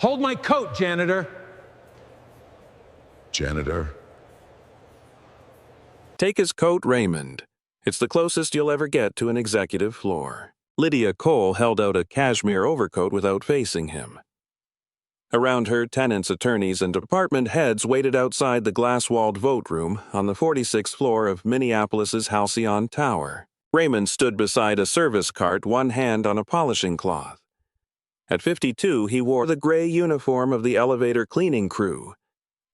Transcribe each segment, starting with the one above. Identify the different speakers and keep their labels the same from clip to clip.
Speaker 1: Hold my coat, janitor.
Speaker 2: Janitor?
Speaker 3: Take his coat, Raymond. It's the closest you'll ever get to an executive floor. Lydia Cole held out a cashmere overcoat without facing him. Around her, tenants, attorneys, and department heads waited outside the glass-walled vote room on the 46th floor of Minneapolis's Halcyon Tower. Raymond stood beside a service cart, one hand on a polishing cloth. At 52, he wore the gray uniform of the elevator cleaning crew.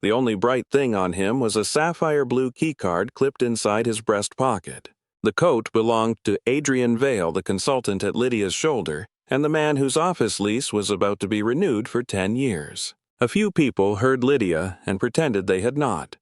Speaker 3: The only bright thing on him was a sapphire blue keycard clipped inside his breast pocket. The coat belonged to Adrian Vale, the consultant at Lydia's shoulder, and the man whose office lease was about to be renewed for 10 years. A few people heard Lydia and pretended they had not.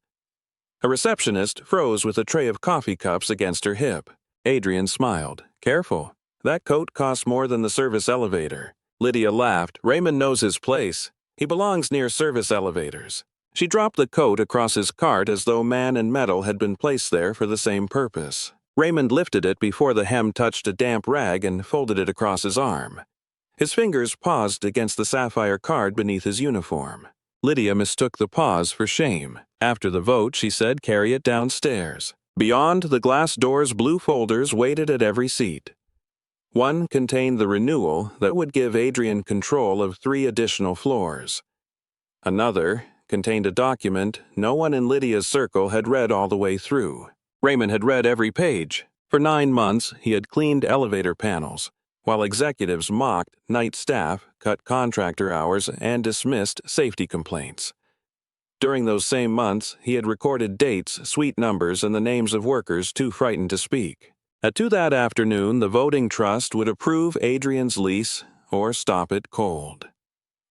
Speaker 3: A receptionist froze with a tray of coffee cups against her hip. Adrian smiled. Careful. That coat costs more than the service elevator. Lydia laughed. Raymond knows his place. He belongs near service elevators. She dropped the coat across his cart as though man and metal had been placed there for the same purpose. Raymond lifted it before the hem touched a damp rag and folded it across his arm. His fingers paused against the sapphire card beneath his uniform. Lydia mistook the pause for shame. After the vote, she said, carry it downstairs. Beyond the glass doors, blue folders waited at every seat. One contained the renewal that would give Adrian control of 3 additional floors. Another contained a document no one in Lydia's circle had read all the way through. Raymond had read every page. For 9 months, he had cleaned elevator panels, while executives mocked night staff, cut contractor hours, and dismissed safety complaints. During those same months, he had recorded dates, suite numbers, and the names of workers too frightened to speak. At 2 that afternoon, the voting trust would approve Adrian's lease or stop it cold.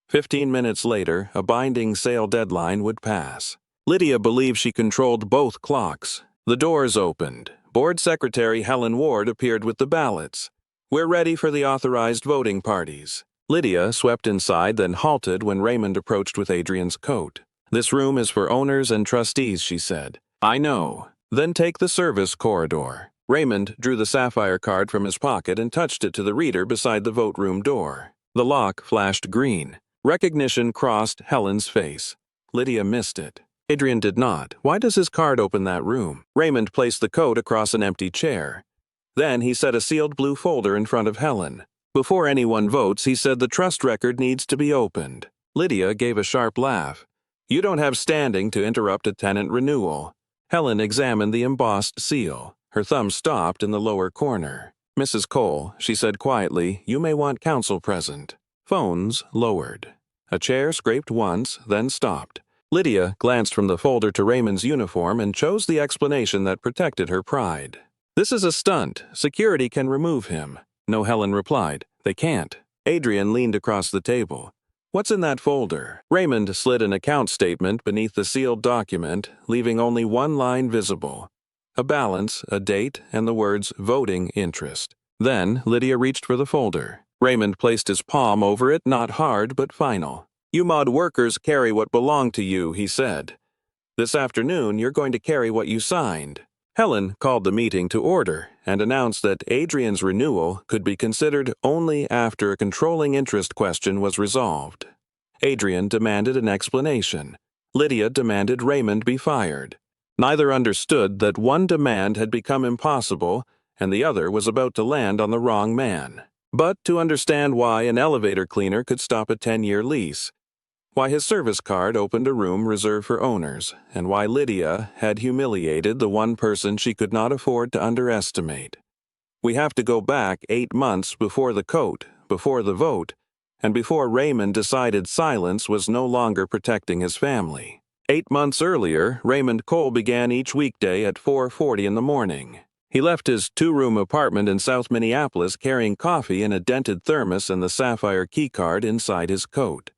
Speaker 3: 15 minutes later, a binding sale deadline would pass. Lydia believed she controlled both clocks. The doors opened. Board Secretary Helen Ward appeared with the ballots. We're ready for the authorized voting parties. Lydia swept inside, then halted when Raymond approached with Adrian's coat. This room is for owners and trustees, she said. I know. Then take the service corridor. Raymond drew the sapphire card from his pocket and touched it to the reader beside the vote room door. The lock flashed green. Recognition crossed Helen's face. Lydia missed it. Adrian did not. Why does his card open that room? Raymond placed the coat across an empty chair. Then he set a sealed blue folder in front of Helen. Before anyone votes, he said the trust record needs to be opened. Lydia gave a sharp laugh. You don't have standing to interrupt a tenant renewal. Helen examined the embossed seal. Her thumb stopped in the lower corner. Mrs. Cole, she said quietly, you may want counsel present. Phones lowered. A chair scraped once, then stopped. Lydia glanced from the folder to Raymond's uniform and chose the explanation that protected her pride. This is a stunt. Security can remove him. No, Helen replied. They can't. Adrian leaned across the table. What's in that folder? Raymond slid an account statement beneath the sealed document, leaving only one line visible. A balance, a date, and the words voting interest. Then Lydia reached for the folder. Raymond placed his palm over it, not hard, but final. UMOD workers carry what belonged to you, he said. This afternoon, you're going to carry what you signed. Helen called the meeting to order and announced that Adrian's renewal could be considered only after a controlling interest question was resolved. Adrian demanded an explanation. Lydia demanded Raymond be fired. Neither understood that one demand had become impossible and the other was about to land on the wrong man. But to understand why an elevator cleaner could stop a 10-year lease, why his service card opened a room reserved for owners, and why Lydia had humiliated the one person she could not afford to underestimate. We have to go back 8 months before the coat, before the vote, and before Raymond decided silence was no longer protecting his family. 8 months earlier, Raymond Cole began each weekday at 4:40 in the morning. He left his 2-room apartment in South Minneapolis carrying coffee in a dented thermos and the sapphire keycard inside his coat.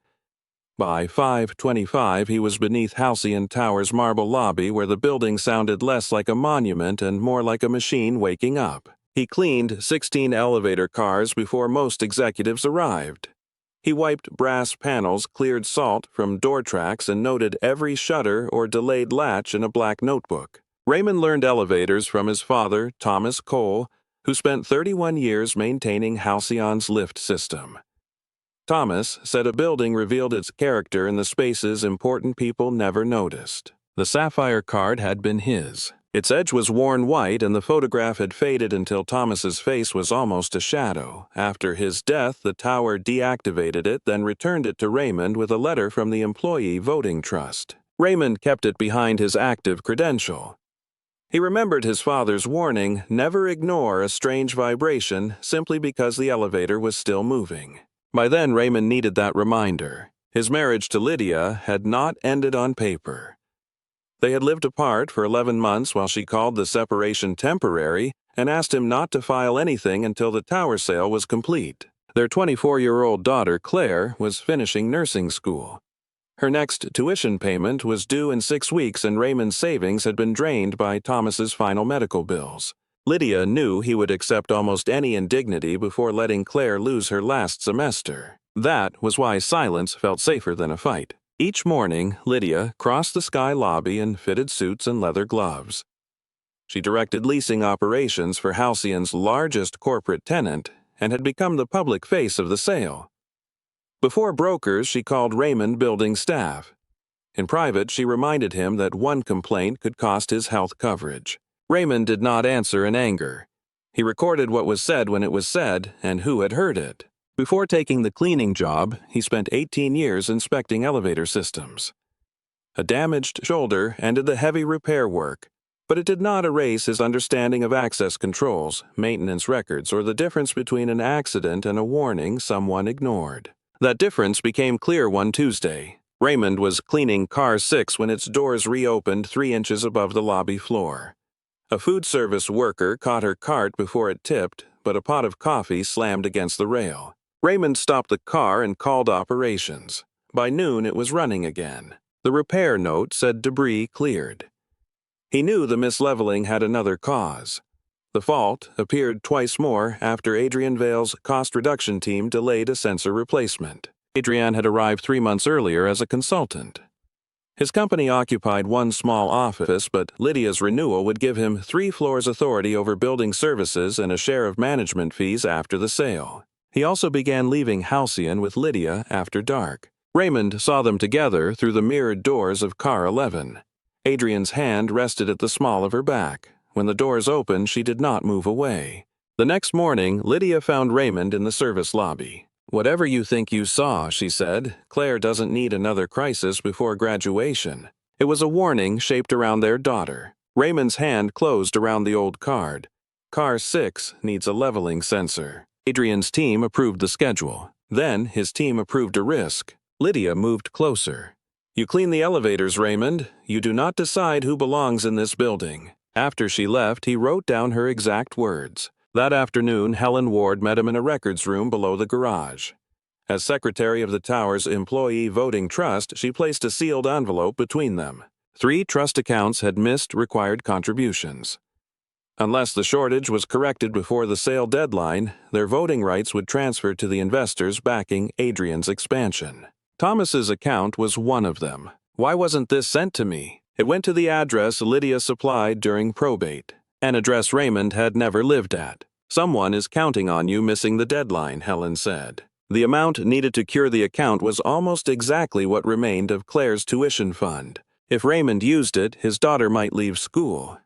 Speaker 3: By 5:25, he was beneath Halcyon Tower's marble lobby where the building sounded less like a monument and more like a machine waking up. He cleaned 16 elevator cars before most executives arrived. He wiped brass panels, cleared salt from door tracks, and noted every shutter or delayed latch in a black notebook. Raymond learned elevators from his father, Thomas Cole, who spent 31 years maintaining Halcyon's lift system. Thomas said a building revealed its character in the spaces important people never noticed. The sapphire card had been his. Its edge was worn white and the photograph had faded until Thomas's face was almost a shadow. After his death, the tower deactivated it, then returned it to Raymond with a letter from the Employee Voting Trust. Raymond kept it behind his active credential. He remembered his father's warning, never ignore a strange vibration simply because the elevator was still moving. By then, Raymond needed that reminder. His marriage to Lydia had not ended on paper. They had lived apart for 11 months while she called the separation temporary and asked him not to file anything until the tower sale was complete. Their 24-year-old daughter, Claire, was finishing nursing school. Her next tuition payment was due in 6 weeks and Raymond's savings had been drained by Thomas's final medical bills. Lydia knew he would accept almost any indignity before letting Claire lose her last semester. That was why silence felt safer than a fight. Each morning, Lydia crossed the sky lobby in fitted suits and leather gloves. She directed leasing operations for Halcyon's largest corporate tenant and had become the public face of the sale. Before brokers, she called Raymond building staff. In private, she reminded him that one complaint could cost his health coverage. Raymond did not answer in anger. He recorded what was said when it was said and who had heard it. Before taking the cleaning job, he spent 18 years inspecting elevator systems. A damaged shoulder ended the heavy repair work, but it did not erase his understanding of access controls, maintenance records, or the difference between an accident and a warning someone ignored. That difference became clear one Tuesday. Raymond was cleaning car 6 when its doors reopened 3 inches above the lobby floor. A food service worker caught her cart before it tipped, but a pot of coffee slammed against the rail. Raymond stopped the car and called operations. By noon, it was running again. The repair note said debris cleared. He knew the misleveling had another cause. The fault appeared twice more after Adrian Vale's cost reduction team delayed a sensor replacement. Adrian had arrived 3 months earlier as a consultant. His company occupied one small office, but Lydia's renewal would give him 3 floors authority over building services and a share of management fees after the sale. He also began leaving Halcyon with Lydia after dark. Raymond saw them together through the mirrored doors of car 11. Adrian's hand rested at the small of her back. When the doors opened, she did not move away. The next morning, Lydia found Raymond in the service lobby. "Whatever you think you saw," she said, "Claire doesn't need another crisis before graduation." It was a warning shaped around their daughter. Raymond's hand closed around the old card. Car 6 needs a leveling sensor. Adrian's team approved the schedule. Then his team approved a risk. Lydia moved closer. "You clean the elevators, Raymond. You do not decide who belongs in this building." After she left, he wrote down her exact words. That afternoon, Helen Ward met him in a records room below the garage. As secretary of the tower's Employee Voting Trust, she placed a sealed envelope between them. 3 trust accounts had missed required contributions. Unless the shortage was corrected before the sale deadline, their voting rights would transfer to the investors backing Adrian's expansion. Thomas's account was one of them. Why wasn't this sent to me? It went to the address Lydia supplied during probate, an address Raymond had never lived at. "Someone is counting on you missing the deadline," Helen said. The amount needed to cure the account was almost exactly what remained of Claire's tuition fund. If Raymond used it, his daughter might leave school.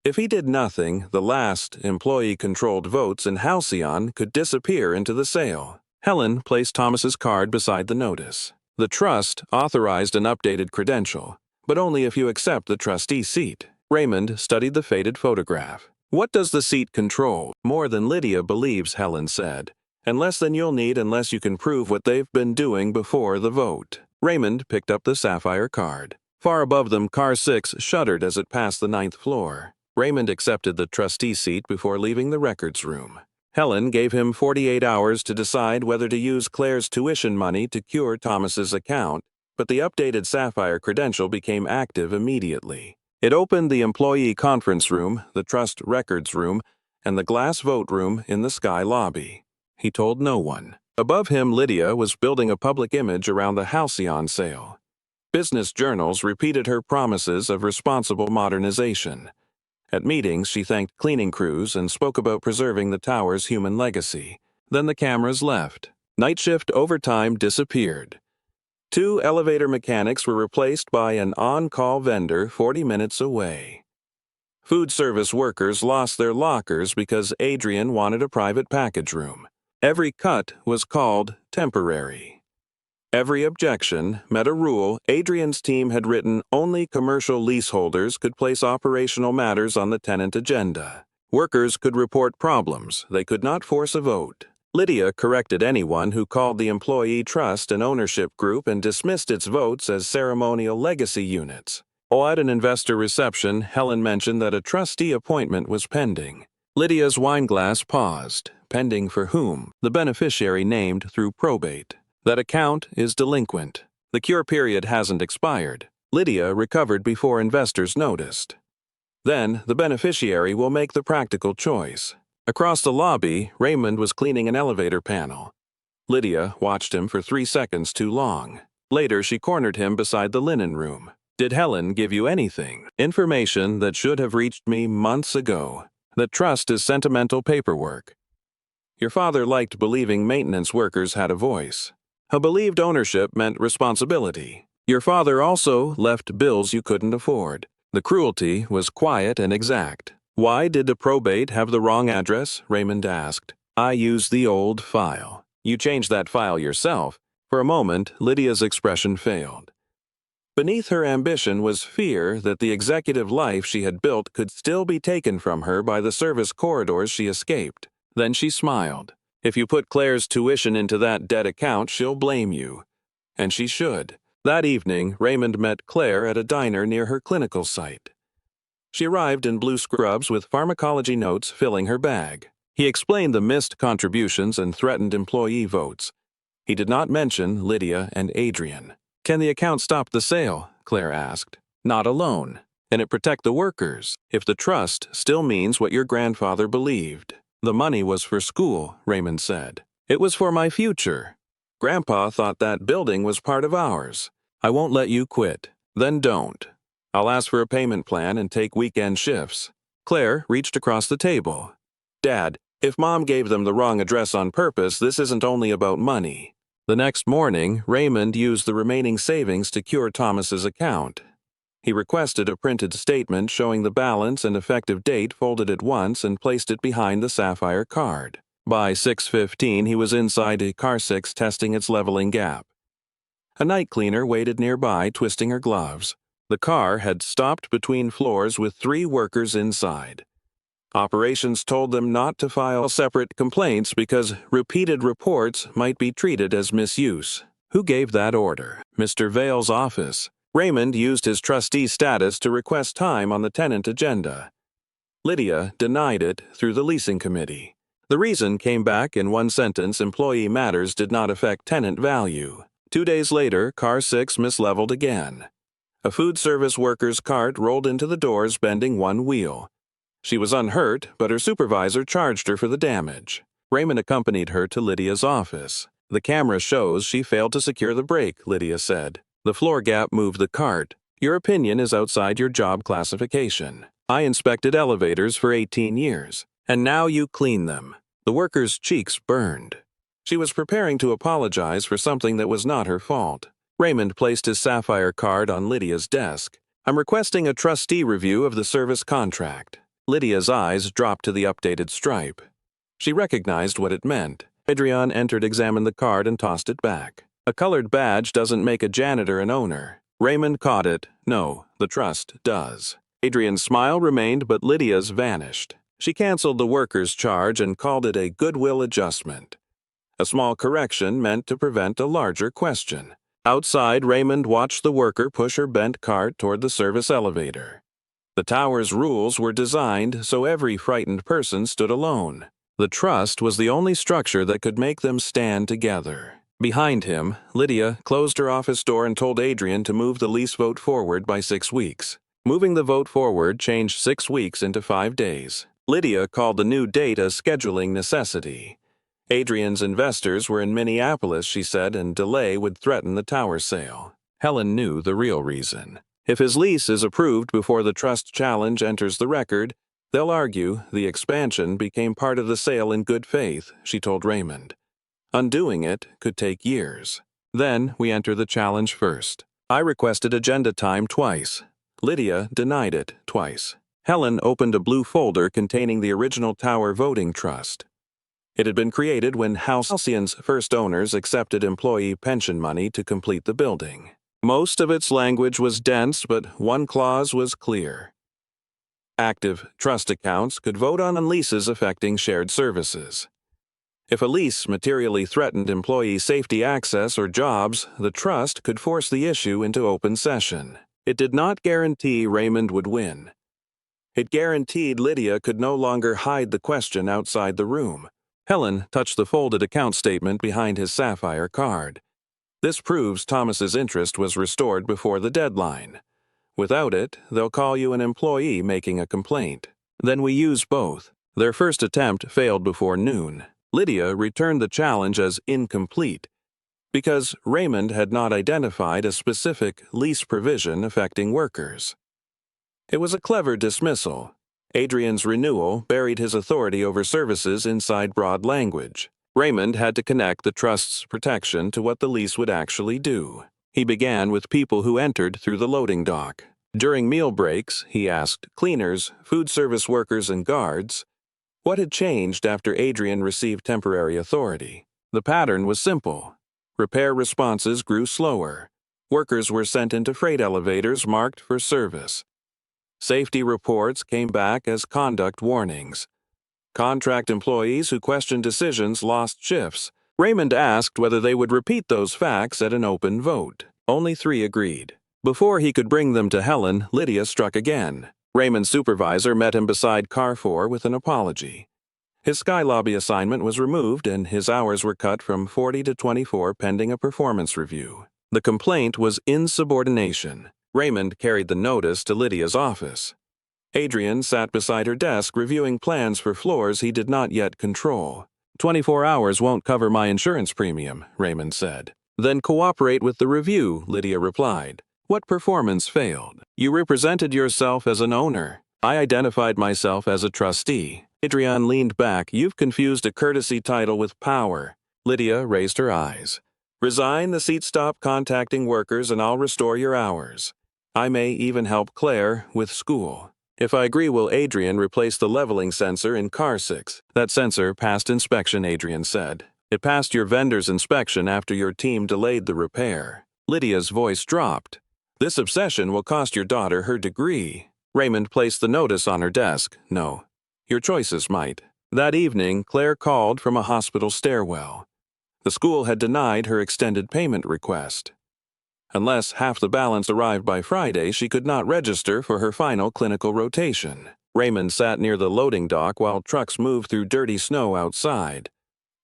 Speaker 3: If he did nothing, the last employee-controlled votes in Halcyon could disappear into the sale. Helen placed Thomas's card beside the notice. The trust authorized an updated credential, but only if you accept the trustee seat. Raymond studied the faded photograph. "What does the seat control?" "More than Lydia believes," Helen said. "And less than you'll need unless you can prove what they've been doing before the vote." Raymond picked up the sapphire card. Far above them, car 6 shuddered as it passed the 9th floor. Raymond accepted the trustee seat before leaving the records room. Helen gave him 48 hours to decide whether to use Claire's tuition money to cure Thomas's account, but the updated sapphire credential became active immediately. It opened the employee conference room, the trust records room, and the glass vote room in the sky lobby. He told no one. Above him, Lydia was building a public image around the Halcyon sale. Business journals repeated her promises of responsible modernization. At meetings, she thanked cleaning crews and spoke about preserving the tower's human legacy. Then the cameras left. Night shift overtime disappeared. 2 elevator mechanics were replaced by an on-call vendor 40 minutes away. Food service workers lost their lockers because Adrian wanted a private package room. Every cut was called temporary. Every objection met a rule. Adrian's team had written only commercial leaseholders could place operational matters on the tenant agenda. Workers could report problems. They could not force a vote. Lydia corrected anyone who called the employee trust an ownership group and dismissed its votes as ceremonial legacy units. At an investor reception, Helen mentioned that a trustee appointment was pending. Lydia's wineglass paused. Pending for whom? The beneficiary named through probate. That account is delinquent. The cure period hasn't expired. Lydia recovered before investors noticed. Then, the beneficiary will make the practical choice. Across the lobby, Raymond was cleaning an elevator panel. Lydia watched him for 3 seconds too long. Later, she cornered him beside the linen room. Did Helen give you anything? Information that should have reached me months ago. That trust is sentimental paperwork. Your father liked believing maintenance workers had a voice. A believed ownership meant responsibility. Your father also left bills you couldn't afford. The cruelty was quiet and exact. Why did the probate have the wrong address? Raymond asked. I used the old file. You changed that file yourself. For a moment, Lydia's expression failed. Beneath her ambition was fear that the executive life she had built could still be taken from her by the service corridors she escaped. Then she smiled. If you put Claire's tuition into that debt account, she'll blame you. And she should. That evening, Raymond met Claire at a diner near her clinical site. She arrived in blue scrubs with pharmacology notes filling her bag. He explained the missed contributions and threatened employee votes. He did not mention Lydia and Adrian. Can the account stop the sale? Claire asked. Not alone. Can it protect the workers? If the trust still means what your grandfather believed. The money was for school, Raymond said. It was for my future. Grandpa thought that building was part of ours. I won't let you quit. Then don't. I'll ask for a payment plan and take weekend shifts. Claire reached across the table. Dad, if Mom gave them the wrong address on purpose, this isn't only about money. The next morning, Raymond used the remaining savings to cure Thomas's account. He requested a printed statement showing the balance and effective date folded at once and placed it behind the sapphire card. By 6:15, he was inside a car 6 testing its leveling gap. A night cleaner waited nearby, twisting her gloves. The car had stopped between floors with 3 workers inside. Operations told them not to file separate complaints because repeated reports might be treated as misuse. Who gave that order? Mr. Vale's office. Raymond used his trustee status to request time on the tenant agenda. Lydia denied it through the leasing committee. The reason came back in one sentence: employee matters did not affect tenant value. 2 days later, car 6 misleveled again. A food service worker's cart rolled into the doors, bending one wheel. She was unhurt, but her supervisor charged her for the damage. Raymond accompanied her to Lydia's office. The camera shows she failed to secure the brake, Lydia said. The floor gap moved the cart. Your opinion is outside your job classification. I inspected elevators for 18 years, and now you clean them. The worker's cheeks burned. She was preparing to apologize for something that was not her fault. Raymond placed his sapphire card on Lydia's desk. I'm requesting a trustee review of the service contract. Lydia's eyes dropped to the updated stripe. She recognized what it meant. Adrian examined the card and tossed it back. A colored badge doesn't make a janitor an owner. Raymond caught it. No, the trust does. Adrian's smile remained, but Lydia's vanished. She canceled the worker's charge and called it a goodwill adjustment. A small correction meant to prevent a larger question. Outside, Raymond watched the worker push her bent cart toward the service elevator. The tower's rules were designed so every frightened person stood alone. The trust was the only structure that could make them stand together. Behind him, Lydia closed her office door and told Adrian to move the lease vote forward by 6 weeks. Moving the vote forward changed 6 weeks into 5 days. Lydia called the new date a scheduling necessity. Adrian's investors were in Minneapolis, she said, and delay would threaten the tower sale. Helen knew the real reason. If his lease is approved before the trust challenge enters the record, they'll argue the expansion became part of the sale in good faith, she told Raymond. Undoing it could take years. Then we enter the challenge first. I requested agenda time twice. Lydia denied it twice. Helen opened a blue folder containing the original Tower voting trust. It had been created when Halcyon's first owners accepted employee pension money to complete the building. Most of its language was dense, but one clause was clear. Active trust accounts could vote on leases affecting shared services. If a lease materially threatened employee safety access or jobs, the trust could force the issue into open session. It did not guarantee Raymond would win. It guaranteed Lydia could no longer hide the question outside the room. Helen touched the folded account statement behind his sapphire card. This proves Thomas's interest was restored before the deadline. Without it, they'll call you an employee making a complaint. Then we use both. Their first attempt failed before noon. Lydia returned the challenge as incomplete because Raymond had not identified a specific lease provision affecting workers. It was a clever dismissal. Adrian's renewal buried his authority over services inside broad language. Raymond had to connect the trust's protection to what the lease would actually do. He began with people who entered through the loading dock. During meal breaks, he asked cleaners, food service workers, and guards what had changed after Adrian received temporary authority. The pattern was simple. Repair responses grew slower. Workers were sent into freight elevators marked for service. Safety reports came back as conduct warnings. Contract employees who questioned decisions lost shifts. Raymond asked whether they would repeat those facts at an open vote. Only 3 agreed. Before he could bring them to Helen, Lydia struck again. Raymond's supervisor met him beside car 4 with an apology. His Sky Lobby assignment was removed and his hours were cut from 40 to 24 pending a performance review. The complaint was insubordination. Raymond carried the notice to Lydia's office. Adrian sat beside her desk reviewing plans for floors he did not yet control. 24 hours won't cover my insurance premium, Raymond said. Then cooperate with the review, Lydia replied. What performance failed? You represented yourself as an owner. I identified myself as a trustee. Adrian leaned back. You've confused a courtesy title with power. Lydia raised her eyes. Resign the seat, stop contacting workers, and I'll restore your hours. I may even help Claire with school. If I agree, will Adrian replace the leveling sensor in car 6? That sensor passed inspection, Adrian said. It passed your vendor's inspection after your team delayed the repair. Lydia's voice dropped. This obsession will cost your daughter her degree. Raymond placed the notice on her desk. No. Your choices might. That evening, Claire called from a hospital stairwell. The school had denied her extended payment request. Unless half the balance arrived by Friday, she could not register for her final clinical rotation. Raymond sat near the loading dock while trucks moved through dirty snow outside.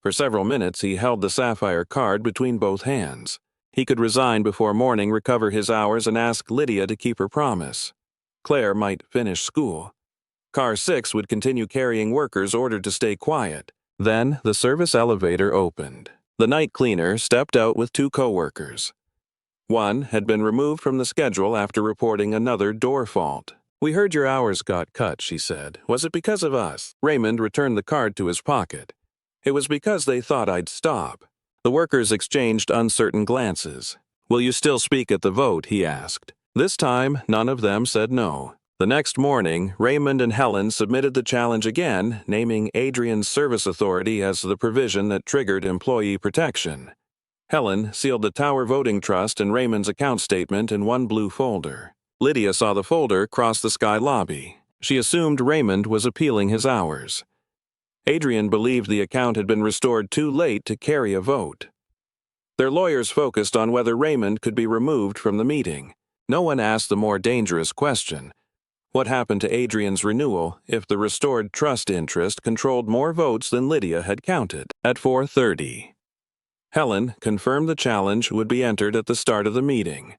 Speaker 3: For several minutes, he held the sapphire card between both hands. He could resign before morning, recover his hours, and ask Lydia to keep her promise. Claire might finish school. Car 6 would continue carrying workers ordered to stay quiet. Then the service elevator opened. The night cleaner stepped out with 2 co-workers. One had been removed from the schedule after reporting another door fault. We heard your hours got cut, she said. Was it because of us? Raymond returned the card to his pocket. It was because they thought I'd stop. The workers exchanged uncertain glances. Will you still speak at the vote? He asked. This time, none of them said no. The next morning, Raymond and Helen submitted the challenge again, naming Adrian's service authority as the provision that triggered employee protection. Helen sealed the Tower voting trust and Raymond's account statement in one blue folder. Lydia saw the folder cross the Sky Lobby. She assumed Raymond was appealing his hours. Adrian believed the account had been restored too late to carry a vote. Their lawyers focused on whether Raymond could be removed from the meeting. No one asked the more dangerous question. What happened to Adrian's renewal if the restored trust interest controlled more votes than Lydia had counted? At 4:30. Helen confirmed the challenge would be entered at the start of the meeting.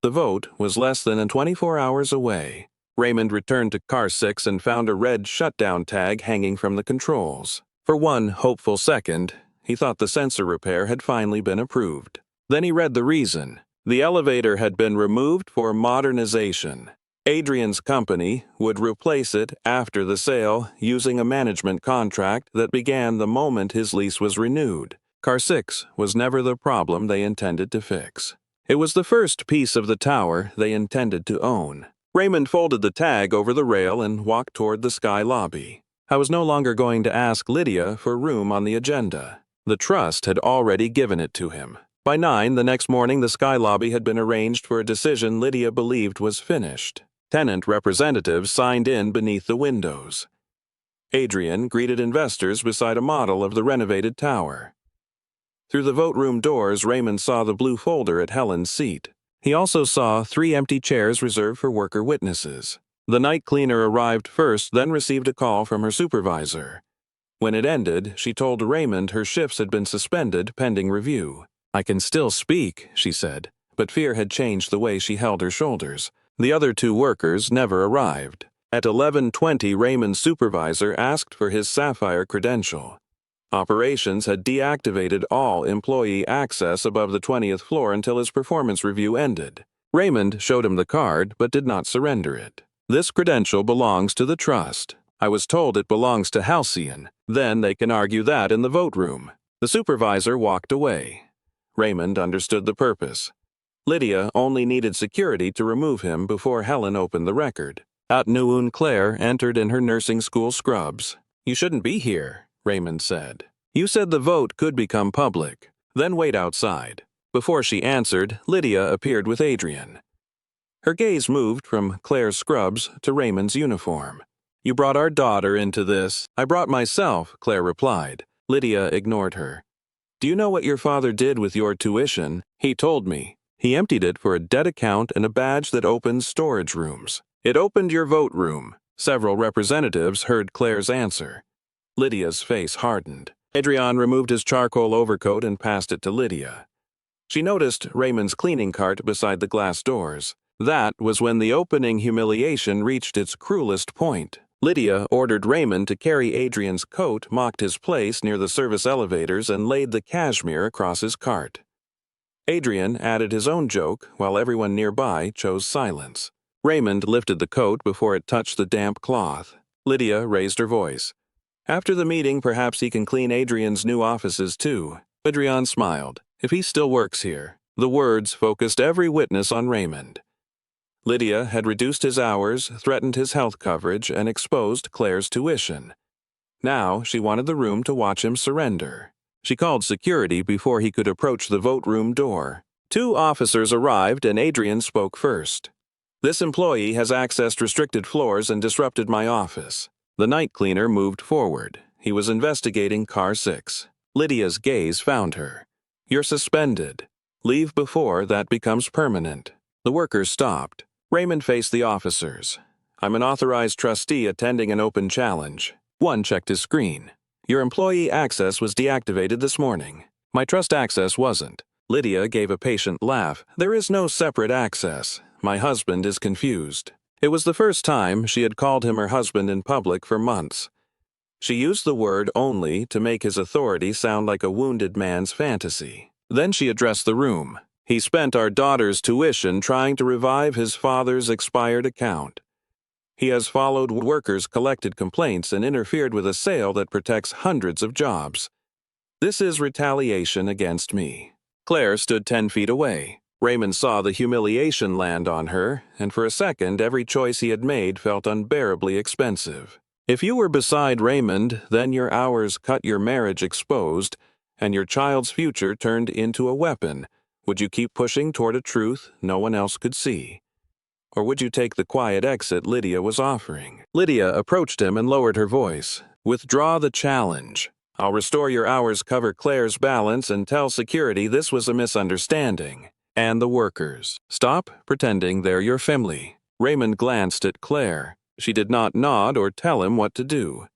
Speaker 3: The vote was less than 24 hours away. Raymond returned to car 6 and found a red shutdown tag hanging from the controls. For one hopeful second, he thought the sensor repair had finally been approved. Then he read the reason. The elevator had been removed for modernization. Adrian's company would replace it after the sale using a management contract that began the moment his lease was renewed. Car 6 was never the problem they intended to fix. It was the first piece of the tower they intended to own. Raymond folded the tag over the rail and walked toward the sky lobby. I was no longer going to ask Lydia for room on the agenda. The trust had already given it to him. By 9 the next morning, the sky lobby had been arranged for a decision Lydia believed was finished. Tenant representatives signed in beneath the windows. Adrian greeted investors beside a model of the renovated tower. Through the vote room doors, Raymond saw the blue folder at Helen's seat. He also saw 3 empty chairs reserved for worker witnesses. The night cleaner arrived first, then received a call from her supervisor. When it ended, she told Raymond her shifts had been suspended pending review. "I can still speak," she said, but fear had changed the way she held her shoulders. The other 2 workers never arrived. At 11:20, Raymond's supervisor asked for his sapphire credential. Operations had deactivated all employee access above the 20th floor until his performance review ended. Raymond showed him the card, but did not surrender it. "This credential belongs to the trust. I was told it belongs to Halcyon. Then they can argue that in the vote room." The supervisor walked away. Raymond understood the purpose. Lydia only needed security to remove him before Helen opened the record. At noon, Claire entered in her nursing school scrubs. "You shouldn't be here," Raymond said. "You said the vote could become public. Then wait outside." Before she answered, Lydia appeared with Adrian. Her gaze moved from Claire's scrubs to Raymond's uniform. "You brought our daughter into this." "I brought myself," Claire replied. Lydia ignored her. "Do you know what your father did with your tuition?" "He told me. He emptied it for a debt account and a badge that opens storage rooms." "It opened your vote room." Several representatives heard Claire's answer. Lydia's face hardened. Adrian removed his charcoal overcoat and passed it to Lydia. She noticed Raymond's cleaning cart beside the glass doors. That was when the opening humiliation reached its cruelest point. Lydia ordered Raymond to carry Adrian's coat, mocked his place near the service elevators, and laid the cashmere across his cart. Adrian added his own joke, while everyone nearby chose silence. Raymond lifted the coat before it touched the damp cloth. Lydia raised her voice. "After the meeting, perhaps he can clean Adrian's new offices too." Adrian smiled. "If he still works here." The words focused every witness on Raymond. Lydia had reduced his hours, threatened his health coverage, and exposed Claire's tuition. Now she wanted the room to watch him surrender. She called security before he could approach the vote room door. 2 officers arrived and Adrian spoke first. "This employee has accessed restricted floors and disrupted my office." The night cleaner moved forward. He was investigating car 6. Lydia's gaze found her. "You're suspended. Leave before that becomes permanent." The workers stopped. Raymond faced the officers. "I'm an authorized trustee attending an open challenge." One checked his screen. "Your employee access was deactivated this morning." "My trust access wasn't." Lydia gave a patient laugh. "There is no separate access. My husband is confused." It was the first time she had called him her husband in public for months. She used the word only to make his authority sound like a wounded man's fantasy. Then she addressed the room. "He spent our daughter's tuition trying to revive his father's expired account. He has followed workers' collected complaints and interfered with a sale that protects hundreds of jobs. This is retaliation against me." Claire stood 10 feet away. Raymond saw the humiliation land on her, and for a second every choice he had made felt unbearably expensive. If you were beside Raymond, then your hours cut your marriage exposed, and your child's future turned into a weapon. Would you keep pushing toward a truth no one else could see? Or would you take the quiet exit Lydia was offering? Lydia approached him and lowered her voice. "Withdraw the challenge. I'll restore your hours, cover Claire's balance, and tell security this was a misunderstanding. And the workers. Stop pretending they're your family." Raymond glanced at Claire. She did not nod or tell him what to do.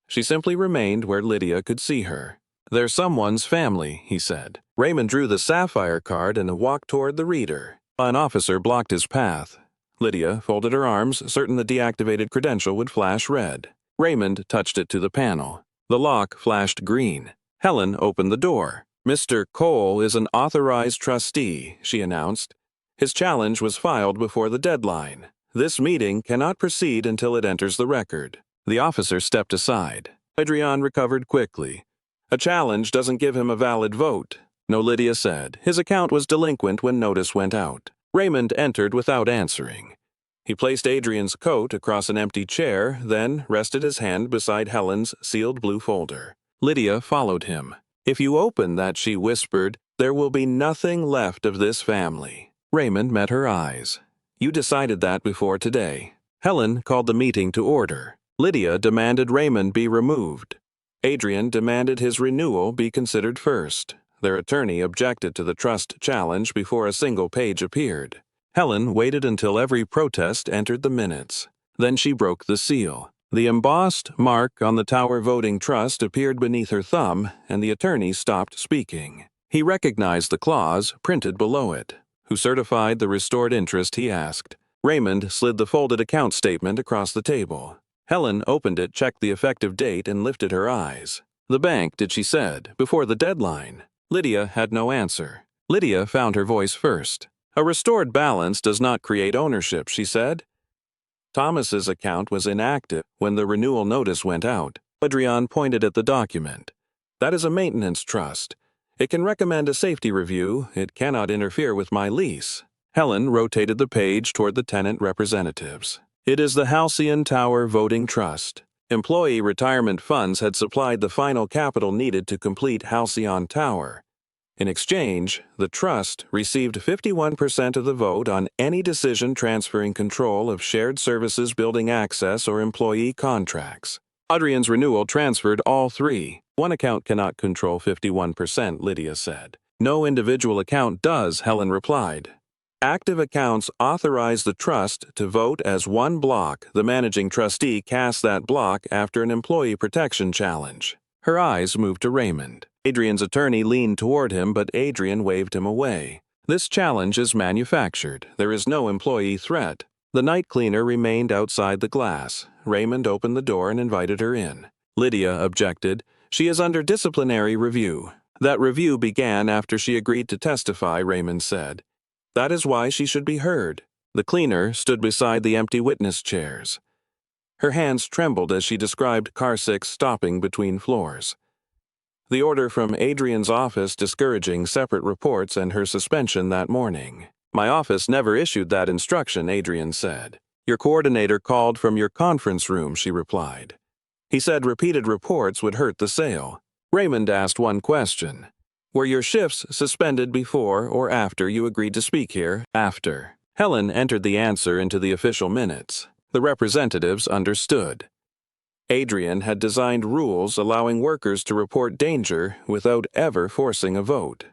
Speaker 3: She simply remained where Lydia could see her. "They're someone's family," he said. Raymond drew the sapphire card and walked toward the reader. An officer blocked his path. Lydia folded her arms, certain the deactivated credential would flash red. Raymond touched it to the panel. The lock flashed green. Helen opened the door. "Mr. Cole is an authorized trustee," she announced. "His challenge was filed before the deadline. This meeting cannot proceed until it enters the record." The officer stepped aside. Adrian recovered quickly. A challenge doesn't give him a valid vote. No, Lydia said. His account was delinquent when notice went out. Raymond entered without answering. He placed Adrian's coat across an empty chair, then rested his hand beside Helen's sealed blue folder. Lydia followed him. If you open that, she whispered, there will be nothing left of this family. Raymond met her eyes. You decided that before today. Helen called the meeting to order. Lydia demanded Raymond be removed. Adrian demanded his renewal be considered first. Their attorney objected to the trust challenge before a single page appeared. Helen waited until every protest entered the minutes. Then she broke the seal. The embossed mark on the Tower Voting Trust appeared beneath her thumb, and the attorney stopped speaking. He recognized the clause printed below it. Who certified the restored interest, he asked. Raymond slid the folded account statement across the table. Helen opened it, checked the effective date, and lifted her eyes. The bank, did she said, before the deadline. Lydia had no answer. Lydia found her voice first. A restored balance does not create ownership, she said. Thomas's account was inactive when the renewal notice went out. Adrian pointed at the document. That is a maintenance trust. It can recommend a safety review. It cannot interfere with my lease. Helen rotated the page toward the tenant representatives. It is the Halcyon Tower Voting Trust. Employee retirement funds had supplied the final capital needed to complete Halcyon Tower. In exchange, the trust received 51% of the vote on any decision transferring control of shared services, building access, or employee contracts. Adrian's renewal transferred all three. One account cannot control 51%, Lydia said. No individual account does, Helen replied. Active accounts authorize the trust to vote as one block. The managing trustee casts that block after an employee protection challenge. Her eyes moved to Raymond. Adrian's attorney leaned toward him, but Adrian waved him away. This challenge is manufactured. There is no employee threat. The night cleaner remained outside the glass. Raymond opened the door and invited her in. Lydia objected. She is under disciplinary review. That review began after she agreed to testify, Raymond said. That is why she should be heard. The cleaner stood beside the empty witness chairs. Her hands trembled as she described car 6 stopping between floors. The order from Adrian's office discouraging separate reports and her suspension that morning. My office never issued that instruction, Adrian said. Your coordinator called from your conference room, she replied. He said repeated reports would hurt the sale. Raymond asked one question. Were your shifts suspended before or after you agreed to speak here? After. Helen entered the answer into the official minutes. The representatives understood. Adrian had designed rules allowing workers to report danger without ever forcing a vote.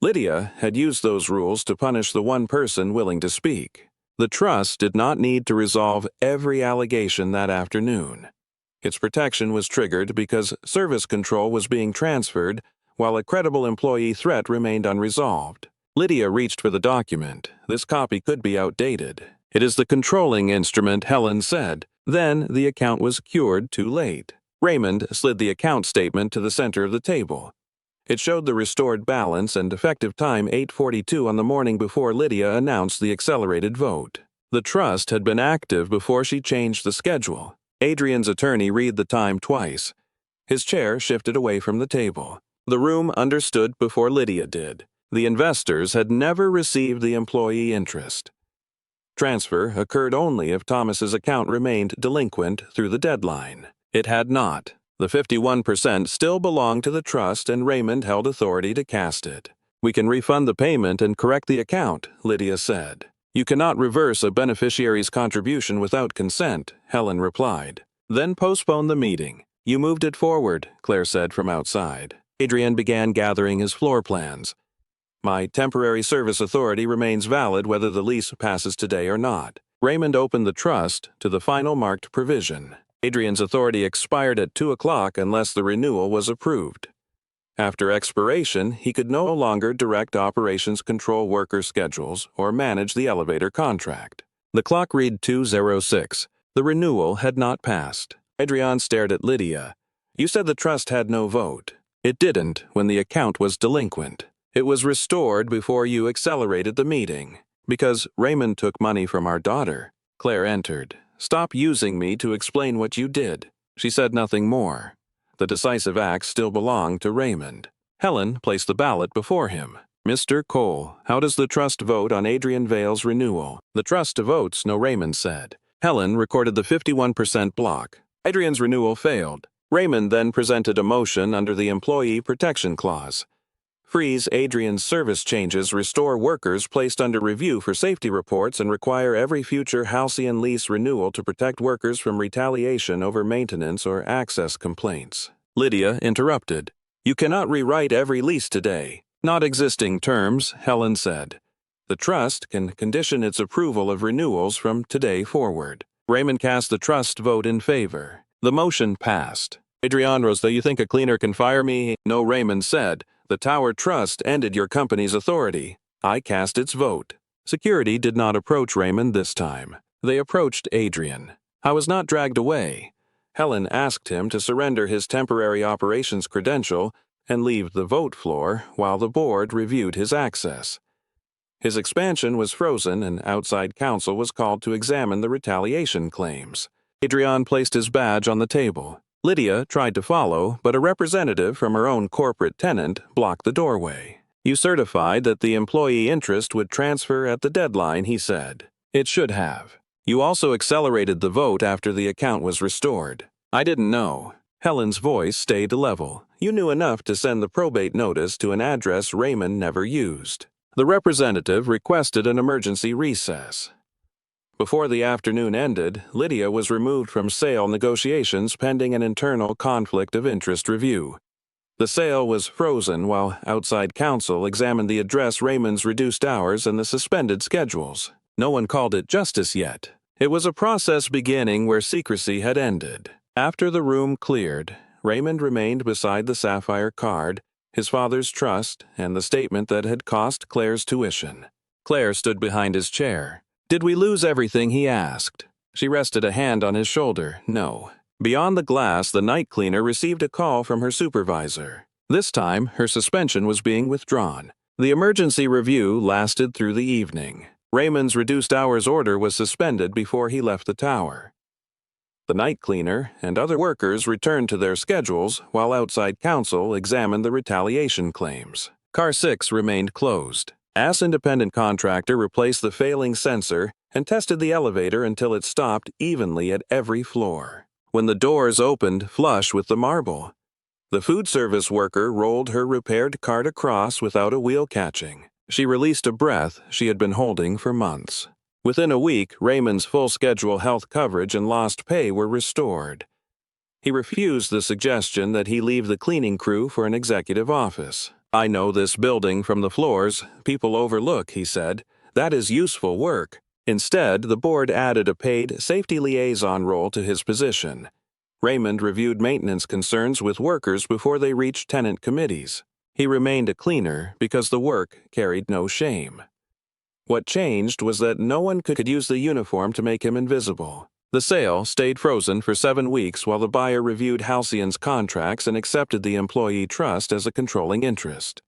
Speaker 3: Lydia had used those rules to punish the one person willing to speak. The trust did not need to resolve every allegation that afternoon. Its protection was triggered because service control was being transferred while a credible employee threat remained unresolved. Lydia reached for the document. This copy could be outdated. It is the controlling instrument, Helen said. Then the account was cured too late. Raymond slid the account statement to the center of the table. It showed the restored balance and effective time 8:42 on the morning before Lydia announced the accelerated vote. The trust had been active before she changed the schedule. Adrian's attorney read the time twice. His chair shifted away from the table. The room understood before Lydia did. The investors had never received the employee interest. Transfer occurred only if Thomas's account remained delinquent through the deadline. It had not. The 51% still belonged to the trust, and Raymond held authority to cast it. We can refund the payment and correct the account, Lydia said. You cannot reverse a beneficiary's contribution without consent, Helen replied. Then postpone the meeting. You moved it forward, Claire said from outside. Adrian began gathering his floor plans. My temporary service authority remains valid whether the lease passes today or not. Raymond opened the trust to the final marked provision. Adrian's authority expired at 2 o'clock unless the renewal was approved. After expiration, he could no longer direct operations, control worker schedules, or manage the elevator contract. The clock read 2:06. The renewal had not passed. Adrian stared at Lydia. You said the trust had no vote. It didn't when the account was delinquent. It was restored before you accelerated the meeting. Because Raymond took money from our daughter. Claire entered. Stop using me to explain what you did. She said nothing more. The decisive act still belonged to Raymond. Helen placed the ballot before him. Mr. Cole, how does the trust vote on Adrian Vale's renewal? The trust votes no, Raymond said. Helen recorded the 51% block. Adrian's renewal failed. Raymond then presented a motion under the Employee Protection Clause. Freeze Adrian's service changes, restore workers placed under review for safety reports, and require every future Halcyon lease renewal to protect workers from retaliation over maintenance or access complaints. Lydia interrupted. You cannot rewrite every lease today. Not existing terms, Helen said. The trust can condition its approval of renewals from today forward. Raymond cast the trust vote in favor. The motion passed. Adrian Rose, you think a cleaner can fire me? No, Raymond said. The Tower Trust ended your company's authority. I cast its vote. Security did not approach Raymond this time. They approached Adrian. I was not dragged away. Helen asked him to surrender his temporary operations credential and leave the vote floor while the board reviewed his access. His expansion was frozen and outside counsel was called to examine the retaliation claims. Adrian placed his badge on the table. Lydia tried to follow, but a representative from her own corporate tenant blocked the doorway. You certified that the employee interest would transfer at the deadline, he said. It should have. You also accelerated the vote after the account was restored. I didn't know. Helen's voice stayed level. You knew enough to send the probate notice to an address Raymond never used. The representative requested an emergency recess. Before the afternoon ended, Lydia was removed from sale negotiations pending an internal conflict of interest review. The sale was frozen while outside counsel examined the address Raymond's reduced hours and the suspended schedules. No one called it justice yet. It was a process beginning where secrecy had ended. After the room cleared, Raymond remained beside the sapphire card, his father's trust, and the statement that had cost Claire's tuition. Claire stood behind his chair. Did we lose everything? He asked. She rested a hand on his shoulder. No. Beyond the glass, the night cleaner received a call from her supervisor. This time, her suspension was being withdrawn. The emergency review lasted through the evening. Raymond's reduced hours order was suspended before he left the tower. The night cleaner and other workers returned to their schedules while outside counsel examined the retaliation claims. Car 6 remained closed. AS independent contractor replaced the failing sensor and tested the elevator until it stopped evenly at every floor. When the doors opened flush with the marble, the food service worker rolled her repaired cart across without a wheel catching. She released a breath she had been holding for months. Within a week, Raymond's full schedule health coverage and lost pay were restored. He refused the suggestion that he leave the cleaning crew for an executive office. I know this building from the floors people overlook, he said. That is useful work. Instead, the board added a paid safety liaison role to his position. Raymond reviewed maintenance concerns with workers before they reached tenant committees. He remained a cleaner because the work carried no shame. What changed was that no one could use the uniform to make him invisible. The sale stayed frozen for 7 weeks while the buyer reviewed Halcyon's contracts and accepted the employee trust as a controlling interest.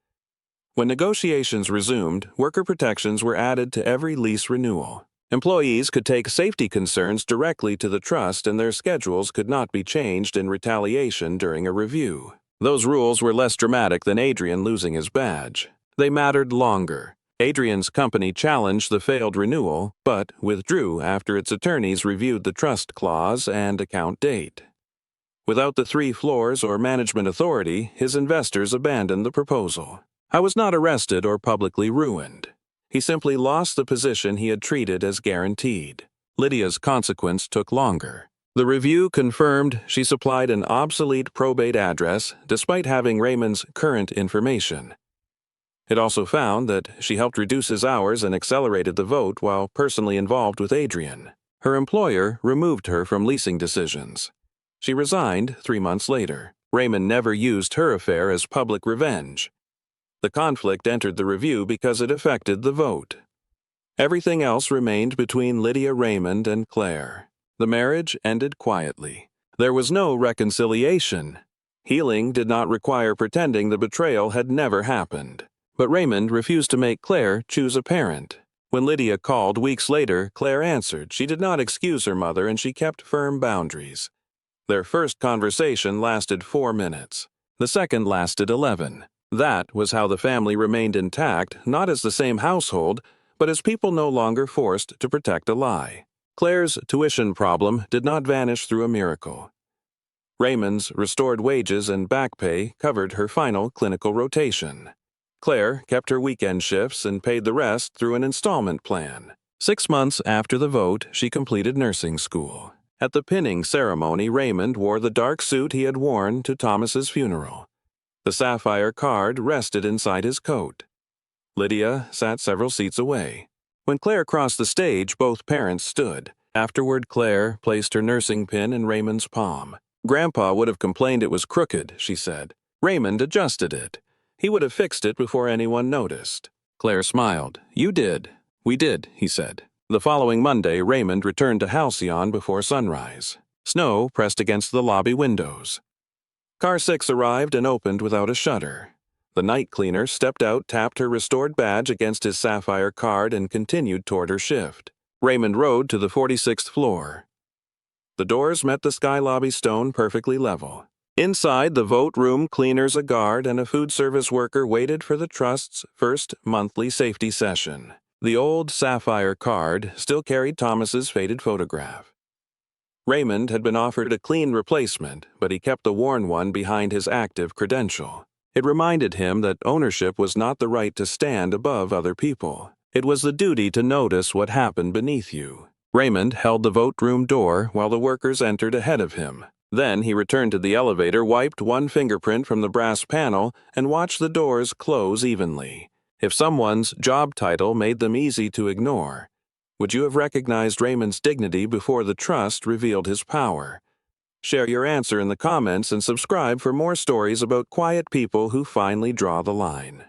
Speaker 3: When negotiations resumed, worker protections were added to every lease renewal. Employees could take safety concerns directly to the trust and their schedules could not be changed in retaliation during a review. Those rules were less dramatic than Adrian losing his badge. They mattered longer. Adrian's company challenged the failed renewal, but withdrew after its attorneys reviewed the trust clause and account date. Without the 3 floors or management authority, his investors abandoned the proposal. I was not arrested or publicly ruined. He simply lost the position he had treated as guaranteed. Lydia's consequence took longer. The review confirmed she supplied an obsolete probate address despite having Raymond's current information. It also found that she helped reduce his hours and accelerated the vote while personally involved with Adrian. Her employer removed her from leasing decisions. She resigned 3 months later. Raymond never used her affair as public revenge. The conflict entered the review because it affected the vote. Everything else remained between Lydia Raymond and Claire. The marriage ended quietly. There was no reconciliation. Healing did not require pretending the betrayal had never happened. But Raymond refused to make Claire choose a parent. When Lydia called weeks later, Claire answered. She did not excuse her mother and she kept firm boundaries. Their first conversation lasted 4 minutes. The second lasted 11. That was how the family remained intact, not as the same household, but as people no longer forced to protect a lie. Claire's tuition problem did not vanish through a miracle. Raymond's restored wages and back pay covered her final clinical rotation. Claire kept her weekend shifts and paid the rest through an installment plan. 6 months after the vote, she completed nursing school. At the pinning ceremony, Raymond wore the dark suit he had worn to Thomas's funeral. The sapphire card rested inside his coat. Lydia sat several seats away. When Claire crossed the stage, both parents stood. Afterward, Claire placed her nursing pin in Raymond's palm. Grandpa would have complained it was crooked, she said. Raymond adjusted it. He would have fixed it before anyone noticed. Claire smiled. You did. We did, he said. The following Monday, Raymond returned to Halcyon before sunrise. Snow pressed against the lobby windows. Car 6 arrived and opened without a shutter. The night cleaner stepped out, tapped her restored badge against his sapphire card, and continued toward her shift. Raymond rode to the 46th floor. The doors met the sky lobby stone perfectly level. Inside the vote room, cleaners, a guard, and a food service worker waited for the trust's first monthly safety session. The old sapphire card still carried Thomas's faded photograph. Raymond had been offered a clean replacement, but he kept the worn one behind his active credential. It reminded him that ownership was not the right to stand above other people. It was the duty to notice what happened beneath you. Raymond held the vote room door while the workers entered ahead of him. Then he returned to the elevator, wiped one fingerprint from the brass panel, and watched the doors close evenly. If someone's job title made them easy to ignore, would you have recognized Raymond's dignity before the trust revealed his power? Share your answer in the comments and subscribe for more stories about quiet people who finally draw the line.